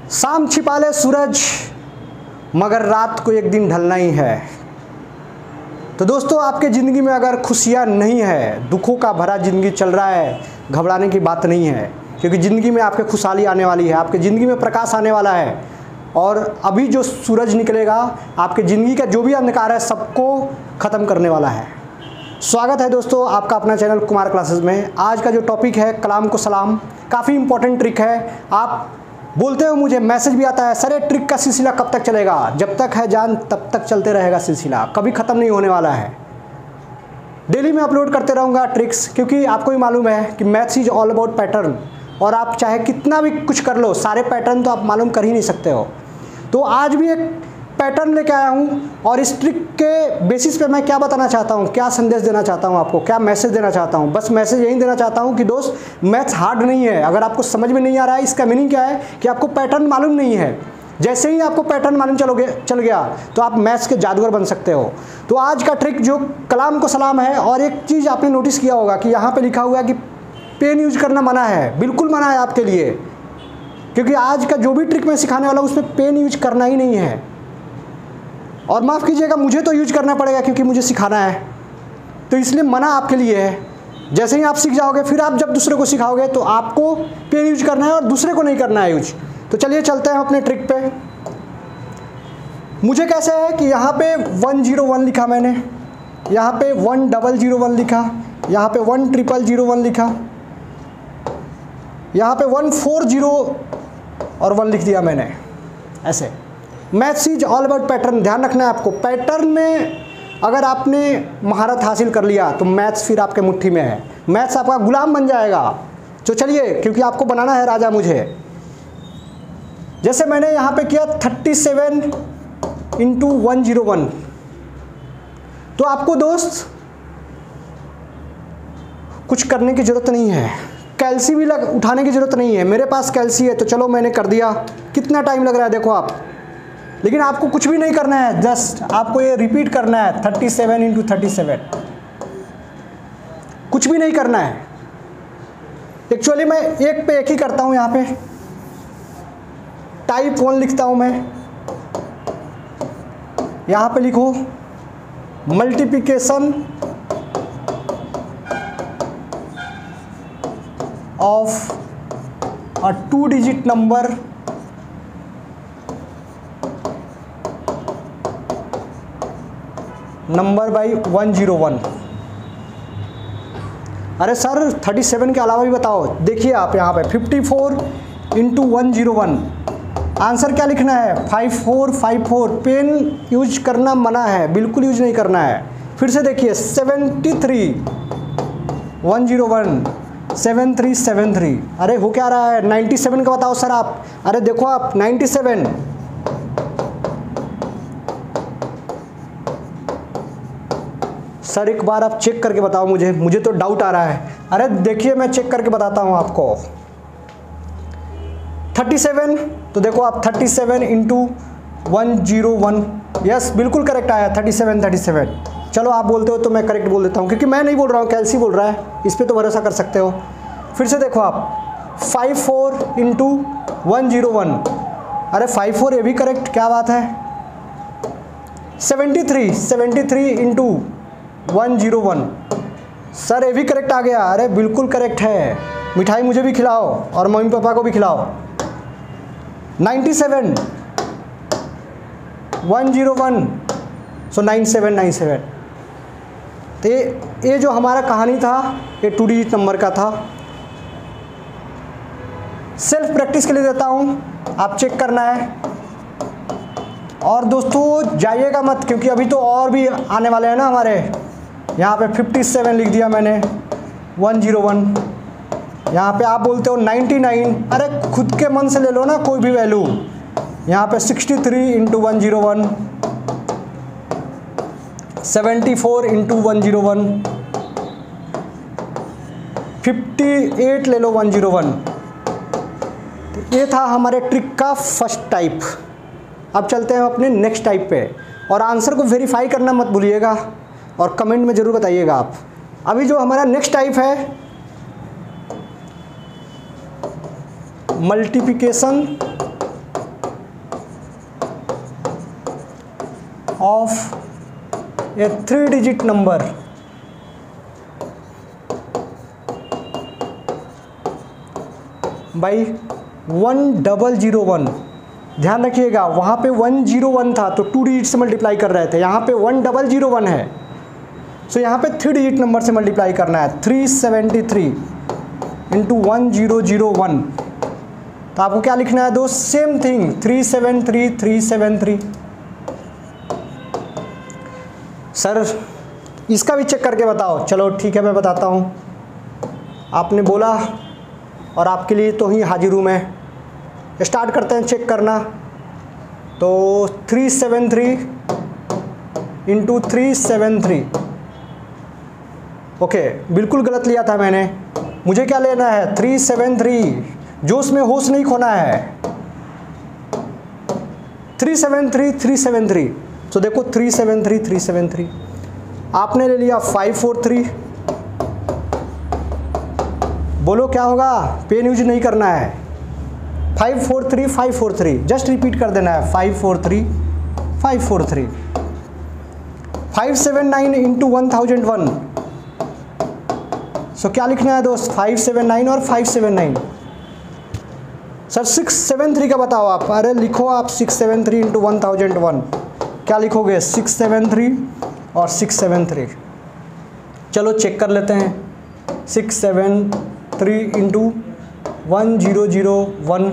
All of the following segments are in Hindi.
शाम छिपा ले सूरज, मगर रात को एक दिन ढलना ही है। तो दोस्तों, आपके ज़िंदगी में अगर खुशियाँ नहीं है, दुखों का भरा ज़िंदगी चल रहा है, घबराने की बात नहीं है, क्योंकि ज़िंदगी में आपके खुशहाली आने वाली है, आपके ज़िंदगी में प्रकाश आने वाला है। और अभी जो सूरज निकलेगा, आपके ज़िंदगी का जो भी अंधकार है सबको ख़त्म करने वाला है। स्वागत है दोस्तों आपका अपना चैनल कुमार क्लासेस में। आज का जो टॉपिक है कलाम को सलाम, काफ़ी इंपॉर्टेंट ट्रिक है। आप बोलते हो, मुझे मैसेज भी आता है, सर ये ट्रिक का सिलसिला कब तक चलेगा? जब तक है जान तब तक चलते रहेगा सिलसिला, कभी ख़त्म नहीं होने वाला है। डेली मैं अपलोड करते रहूँगा ट्रिक्स, क्योंकि आपको ही मालूम है कि maths is all about pattern. और आप चाहे कितना भी कुछ कर लो, सारे पैटर्न तो आप मालूम कर ही नहीं सकते हो। तो आज भी एक पैटर्न लेके आया हूँ, और इस ट्रिक के बेसिस पे मैं क्या बताना चाहता हूँ, क्या संदेश देना चाहता हूँ आपको, क्या मैसेज देना चाहता हूँ। बस मैसेज यही देना चाहता हूँ कि दोस्त, मैथ्स हार्ड नहीं है। अगर आपको समझ में नहीं आ रहा है, इसका मीनिंग क्या है कि आपको पैटर्न मालूम नहीं है। जैसे ही आपको पैटर्न मालूम चल गया तो आप मैथ्स के जादूगर बन सकते हो। तो आज का ट्रिक जो कलाम को सलाम है। और एक चीज़ आपने नोटिस किया होगा कि यहाँ पर लिखा हुआ है कि पेन यूज करना मना है। बिल्कुल मना है आपके लिए, क्योंकि आज का जो भी ट्रिक मैं सिखाने वाला हूँ उसमें पेन यूज करना ही नहीं है। और माफ़ कीजिएगा, मुझे तो यूज करना पड़ेगा क्योंकि मुझे सिखाना है, तो इसलिए मना आपके लिए है। जैसे ही आप सीख जाओगे, फिर आप जब दूसरे को सिखाओगे तो आपको पेन यूज करना है और दूसरे को नहीं करना है यूज। तो चलिए चलते हैं अपने ट्रिक पे। मुझे कैसे है कि यहाँ पे 101 लिखा मैंने, यहाँ पे 1001 लिखा, यहाँ पे 1001 लिखा, यहाँ पे 140 और 1 लिख दिया मैंने। ऐसे maths is all about pattern. ध्यान रखना है आपको, पैटर्न में अगर आपने महारत हासिल कर लिया तो मैथ्स फिर आपके मुट्ठी में है। मैथ्स आपका गुलाम बन जाएगा। तो चलिए, क्योंकि आपको बनाना है राजा मुझे। जैसे मैंने यहाँ पे किया 37 × 101। तो आपको दोस्त कुछ करने की ज़रूरत नहीं है, कैल्सी भी उठाने की ज़रूरत नहीं है। मेरे पास कैल्सी है तो चलो मैंने कर दिया। कितना टाइम लग रहा है देखो आप, लेकिन आपको कुछ भी नहीं करना है, जस्ट आपको ये रिपीट करना है 37 × 37। कुछ भी नहीं करना है। एक्चुअली मैं एक पे एक ही करता हूँ। यहाँ पे टाइप 1 लिखता हूँ मैं, यहाँ पे लिखो multiplication of a 2 digit number by 101। अरे सर 37 के अलावा भी बताओ। देखिए आप यहाँ पे 54 × 101। आंसर क्या लिखना है? 5454। पेन यूज करना मना है, बिल्कुल यूज नहीं करना है। फिर से देखिए 73 101 7373। अरे हो क्या रहा है? 97 का बताओ सर आप। अरे देखो आप 97। सर एक बार आप चेक करके बताओ मुझे तो डाउट आ रहा है। अरे देखिए मैं चेक करके बताता हूँ आपको। 37, तो देखो आप 37 × 101। यस, बिल्कुल करेक्ट आया 37। चलो आप बोलते हो तो मैं करेक्ट बोल देता हूँ, क्योंकि मैं नहीं बोल रहा हूँ, कैल्सी बोल रहा है, इस पर तो भरोसा कर सकते हो। फिर से देखो आप 54 × 101। अरे 54 ये भी करेक्ट, क्या बात है। 73 × 101। सर ये भी करेक्ट आ गया। अरे बिल्कुल करेक्ट है। मिठाई मुझे भी खिलाओ और मम्मी पापा को भी खिलाओ। 97 101, सो 97। तो ये जो हमारा कहानी था, ये 2 डिजिट नंबर का था। सेल्फ प्रैक्टिस के लिए देता हूँ, आप चेक करना है। और दोस्तों जाइएगा मत, क्योंकि अभी तो और भी आने वाले हैं ना हमारे। यहाँ पे 57 लिख दिया मैंने, 101। यहाँ पे आप बोलते हो 99। अरे खुद के मन से ले लो ना कोई भी वैल्यू। यहाँ पे 63 × 101, 74 × 101, 58 ले लो 101। तो ये था हमारे ट्रिक का फर्स्ट टाइप। अब चलते हैं अपने नेक्स्ट टाइप पे। और आंसर को वेरीफाई करना मत भूलिएगा और कमेंट में ज़रूर बताइएगा आप। अभी जो हमारा नेक्स्ट टाइप है, multiplication of A 3 digit number by 1001। ध्यान रखिएगा वहाँ पे 101 था तो 2 डिजिट से मल्टीप्लाई कर रहे थे, यहाँ पे 1001 है, सो यहाँ पे 3 डिजिट नंबर से मल्टीप्लाई करना है। 373 इंटू 1001, तो आपको क्या लिखना है दोस्त, सेम थिंग 373 सर इसका भी चेक करके बताओ। चलो ठीक है मैं बताता हूँ, आपने बोला और आपके लिए तो ही हाजिर हूँ मैं। स्टार्ट करते हैं चेक करना। तो 373 इंटू 373, ओके बिल्कुल गलत लिया था मैंने, मुझे क्या लेना है 373, जो उसमें होश नहीं खोना है। 373 तो देखो 373 आपने ले लिया 543, बोलो क्या होगा, पेन यूज नहीं करना है। 543 जस्ट रिपीट कर देना है 543 579 इंटू 1001, सो क्या लिखना है दोस्त 579 और 579। सर 673 का बताओ आप, अरे लिखो आप 673 इंटू 1001, क्या लिखोगे 673 और 673। चलो चेक कर लेते हैं 673 इंटू 1001,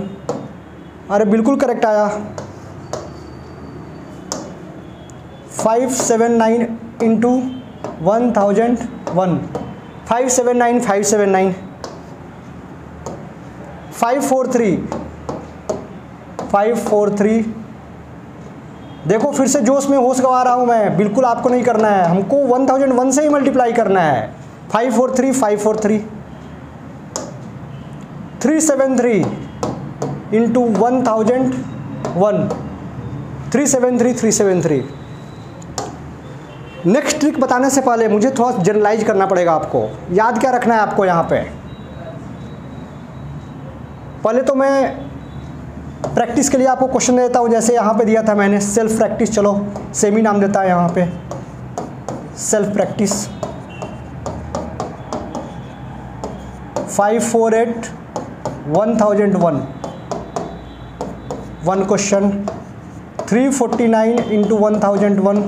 अरे बिल्कुल करेक्ट आया। 579 इंटू 1001, 579 543 देखो फिर से जोश में होश गवा रहा हूँ मैं, बिल्कुल आपको नहीं करना है, हमको 1001 से ही मल्टीप्लाई करना है। 543 373 इंटू 1001, 373। नेक्स्ट ट्रिक बताने से पहले मुझे थोड़ा जनरलाइज करना पड़ेगा आपको। याद क्या रखना है आपको यहाँ पे, पहले तो मैं प्रैक्टिस के लिए आपको क्वेश्चन देता हूँ, जैसे यहाँ पे दिया था मैंने सेल्फ प्रैक्टिस, चलो सेमी नाम देता है यहाँ पे self practice. 548 1001 one question, 349 into 1001,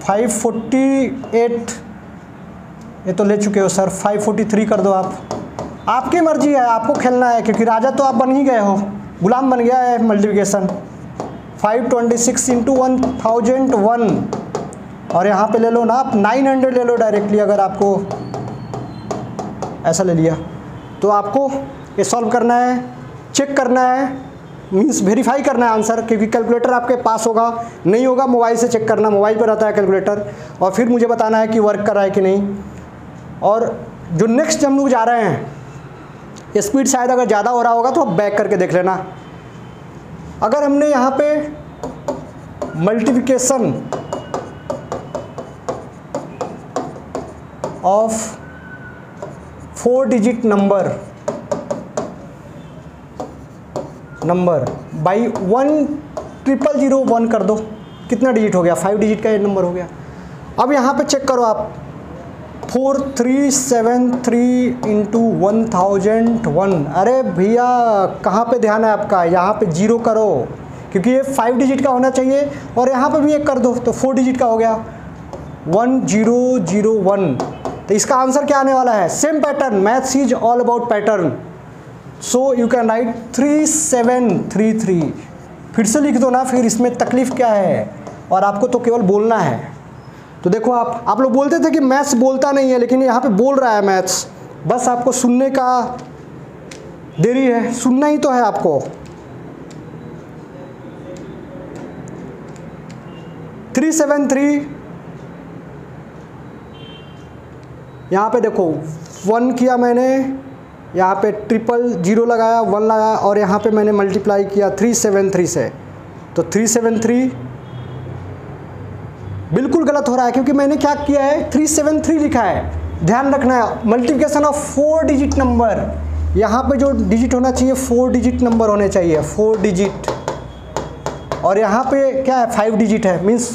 548 ये तो ले चुके हो सर, 543 कर दो आप, आपकी मर्जी है, आपको खेलना है, क्योंकि राजा तो आप बन ही गए हो, गुलाम बन गया है मल्टीप्लिकेशन। 526 इंटू 1001, और यहाँ पे ले लो ना आप 900 ले लो डायरेक्टली, अगर आपको ऐसा ले लिया तो आपको ये सॉल्व करना है, चेक करना है, मीन्स वेरीफाई करना है आंसर, क्योंकि कैलकुलेटर आपके पास होगा, नहीं होगा मोबाइल से चेक करना, मोबाइल पर रहता है कैलकुलेटर, और फिर मुझे बताना है कि वर्क कर रहा है कि नहीं। और जो नेक्स्ट हम लोग जा रहे हैं, स्पीड शायद अगर ज़्यादा हो रहा होगा तो आप बैक करके देख लेना। अगर हमने यहाँ पे multiplication of 4 digit number by 1001 कर दो, कितना डिजिट हो गया, 5 डिजिट का ये नंबर हो गया। अब यहाँ पे चेक करो आप 4373 इंटू 1001, अरे भैया कहाँ पे ध्यान है आपका, यहाँ पे 0 करो, क्योंकि ये 5 डिजिट का होना चाहिए, और यहाँ पे भी 1 कर दो तो 4 डिजिट का हो गया 1001। तो इसका आंसर क्या आने वाला है, same pattern, maths is all about pattern, so you can write 3733। फिर से लिख दो ना, फिर इसमें तकलीफ क्या है, और आपको तो केवल बोलना है। तो देखो आप लोग बोलते थे कि मैथ्स बोलता नहीं है, लेकिन यहाँ पे बोल रहा है मैथ्स, बस आपको सुनने का देरी है, सुनना ही तो है आपको। 373 यहाँ पे देखो 1 किया मैंने, यहाँ पे 000 लगाया, 1 लगाया, और यहाँ पे मैंने मल्टीप्लाई किया 373 से, तो 373 बिल्कुल गलत हो रहा है, क्योंकि मैंने क्या किया है 373 लिखा है। ध्यान रखना है मल्टीप्लिकेशन ऑफ 4 डिजिट नंबर, यहाँ पे जो डिजिट होना चाहिए 4 डिजिट नंबर होने चाहिए, 4 डिजिट और यहाँ पे क्या है 5 डिजिट है, मीन्स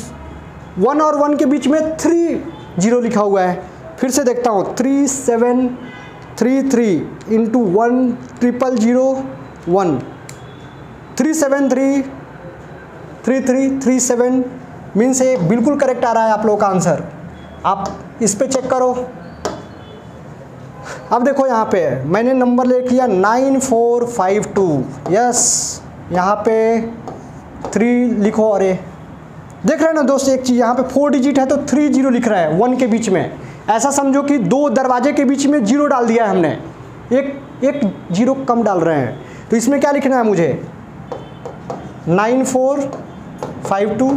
1 और 1 के बीच में 3 जीरो लिखा हुआ है। फिर से देखता हूँ 3733 इंटू 10001 3733337 मीन्स ये बिल्कुल करेक्ट आ रहा है आप लोगों का आंसर। आप इस पे चेक करो। अब देखो यहाँ पे मैंने नंबर ले लिया 9452, यस यहाँ पे 3 लिखो। और ये देख रहे हैं ना दोस्तों, एक चीज़ यहाँ पे 4 डिजिट है तो 3 जीरो लिख रहा है 1 के बीच में। ऐसा समझो कि 2 दरवाजे के बीच में जीरो डाल दिया है हमने, एक जीरो कम डाल रहे हैं। तो इसमें क्या लिखना है मुझे 9452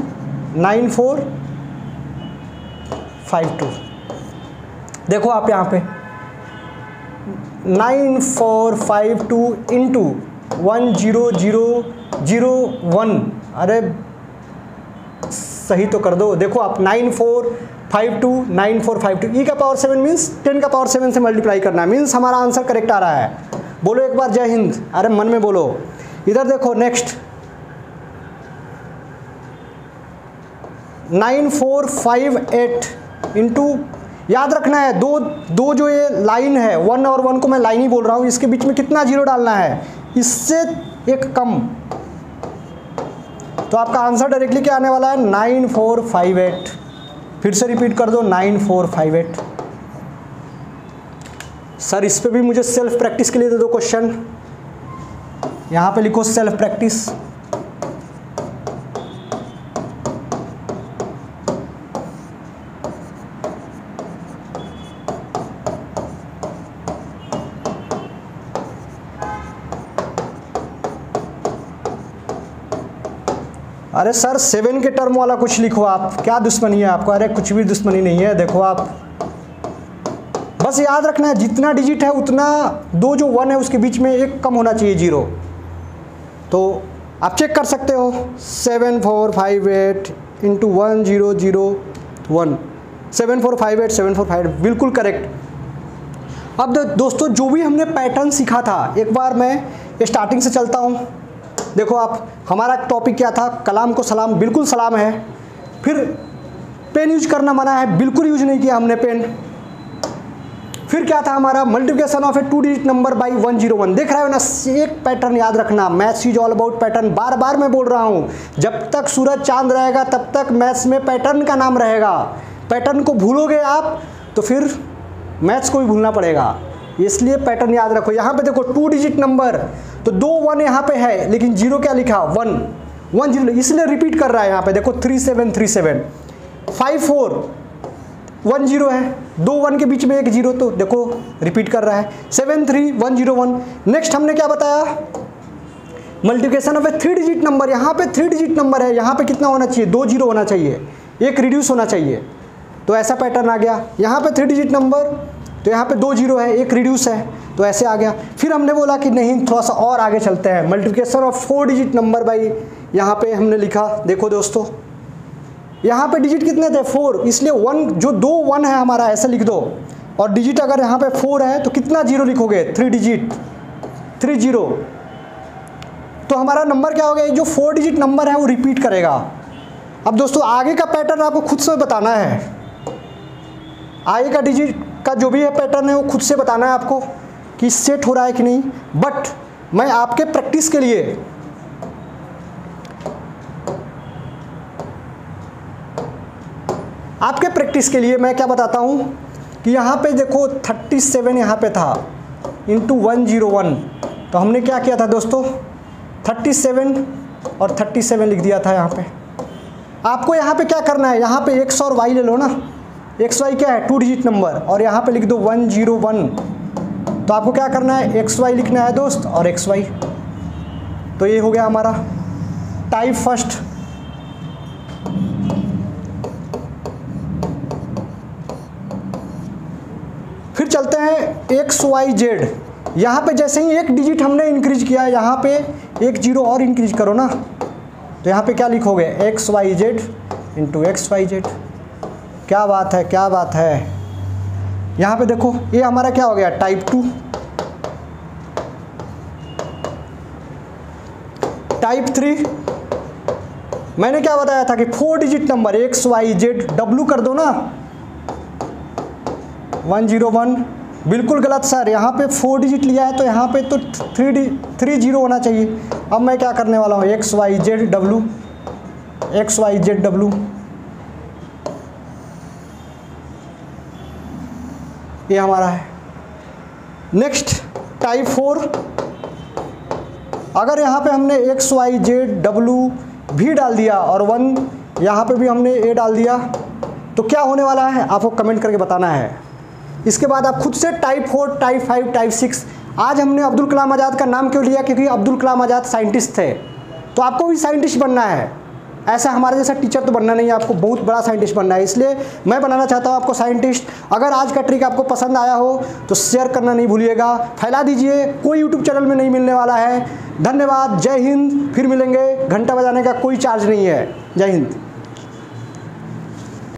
9452। देखो आप यहाँ पे 9452 इंटू 10001, अरे सही तो कर दो। देखो आप 9452 ई का पावर 7 मीन्स 10 का पावर 7 से मल्टीप्लाई करना है, मीन्स हमारा आंसर करेक्ट आ रहा है। बोलो एक बार जय हिंद, अरे मन में बोलो। इधर देखो नेक्स्ट 9458 इंटू, याद रखना है दो जो ये लाइन है 1 और 1 को मैं लाइन ही बोल रहा हूँ, इसके बीच में कितना जीरो डालना है, इससे एक कम। तो आपका आंसर डायरेक्टली क्या आने वाला है 9458। फिर से रिपीट कर दो 9458। सर इस पे भी मुझे सेल्फ प्रैक्टिस के लिए दे दो क्वेश्चन। यहाँ पे लिखो सेल्फ प्रैक्टिस। अरे सर 7 के टर्म वाला कुछ लिखो आप, क्या दुश्मनी है आपको? अरे कुछ भी दुश्मनी नहीं है। देखो आप बस याद रखना है जितना डिजिट है उतना 2 जो 1 है उसके बीच में एक कम होना चाहिए जीरो। तो आप चेक कर सकते हो 7458 इंटू 1001 7458 बिल्कुल करेक्ट। अब दोस्तों जो भी हमने पैटर्न सीखा था, एक बार मैं स्टार्टिंग से चलता हूँ। देखो आप, हमारा टॉपिक क्या था, कलाम को सलाम, बिल्कुल सलाम है। फिर पेन यूज करना मना है, बिल्कुल यूज नहीं किया हमने पेन। फिर क्या था हमारा multiplication of a 2 digit number by 101। देख रहे हो ना, एक पैटर्न याद रखना, maths is all about pattern. बार बार मैं बोल रहा हूँ, जब तक सूरज चांद रहेगा तब तक मैथ्स में पैटर्न का नाम रहेगा। पैटर्न को भूलोगे आप तो फिर मैथ्स को भी भूलना पड़ेगा, इसलिए पैटर्न याद रखो। यहाँ पे देखो 2 डिजिट नंबर, तो 2 1 यहाँ पे है लेकिन जीरो क्या लिखा 1 जीरो, इसलिए रिपीट कर रहा है। यहाँ पे देखो 3737 54 1 जीरो है, 2 1 के बीच में एक जीरो, तो देखो रिपीट कर रहा है 73101। नेक्स्ट हमने क्या बताया, multiplication of A 3 digit number. यहाँ पे 3 डिजिट नंबर है, यहाँ पे कितना होना चाहिए 2 जीरो होना चाहिए, एक रिड्यूस होना चाहिए, तो ऐसा पैटर्न आ गया। यहाँ पे 3 डिजिट नंबर, तो यहाँ पे 2 जीरो है, एक रिड्यूस है, तो ऐसे आ गया। फिर हमने बोला कि नहीं थोड़ा सा और आगे चलते हैं, multiplication of 4 digit number by, यहाँ पे हमने लिखा, देखो दोस्तों यहाँ पे डिजिट कितने थे 4, इसलिए 1 जो 2 1 है हमारा ऐसा लिख दो, और डिजिट अगर यहाँ पे 4 है तो कितना जीरो लिखोगे 3 डिजिट 3 जीरो, तो हमारा नंबर क्या हो गया, जो 4 डिजिट नंबर है वो रिपीट करेगा। अब दोस्तों आगे का पैटर्न आपको खुद से बताना है, आगे का डिजिट का जो भी है पैटर्न है वो खुद से बताना है आपको कि सेट हो रहा है कि नहीं। बट मैं आपके प्रैक्टिस के लिए मैं क्या बताता हूँ कि यहाँ पे देखो 37 यहाँ पे था इंटू 101, तो हमने क्या किया था दोस्तों 37 और 37 लिख दिया था। यहाँ पे आपको यहाँ पे क्या करना है, यहाँ पे x और y ले लो ना, एक्स वाई क्या है 2 डिजिट नंबर, और यहाँ पे लिख दो 101। तो आपको क्या करना है एक्स वाई लिखना है दोस्त, और एक्स वाई, तो ये हो गया हमारा टाइप फर्स्ट। फिर चलते हैं एक्स वाई जेड। यहाँ पे जैसे ही एक डिजिट हमने इंक्रीज किया, यहाँ पे एक जीरो और इंक्रीज करो ना, तो यहाँ पे क्या लिखोगे X Y Z into X Y Z. क्या बात है, क्या बात है। यहाँ पे देखो ये हमारा क्या हो गया टाइप 2। टाइप 3 मैंने क्या बताया था कि 4 डिजिट नंबर XYZW कर दो ना, 101। बिल्कुल गलत सर, यहाँ पे 4 डिजिट लिया है तो यहाँ पे तो 30 होना चाहिए। अब मैं क्या करने वाला हूँ, XYZW, ये हमारा है। नेक्स्ट टाइप 4, अगर यहाँ पे हमने XYZW भी डाल दिया और 1 यहाँ पे भी हमने A डाल दिया तो क्या होने वाला है आपको कमेंट करके बताना है। इसके बाद आप खुद से टाइप 4, टाइप 5, टाइप 6। आज हमने अब्दुल कलाम आज़ाद का नाम क्यों लिया, क्योंकि अब्दुल कलाम आज़ाद साइंटिस्ट थे, तो आपको भी साइंटिस्ट बनना है। ऐसा हमारे जैसा टीचर तो बनना नहीं है, आपको बहुत बड़ा साइंटिस्ट बनना है, इसलिए मैं बनाना चाहता हूँ आपको साइंटिस्ट। अगर आज का ट्रिक आपको पसंद आया हो तो शेयर करना नहीं भूलिएगा, फैला दीजिए, कोई यूट्यूब चैनल में नहीं मिलने वाला है। धन्यवाद, जय हिंद, फिर मिलेंगे। घंटा बजाने का कोई चार्ज नहीं है। जय हिंद।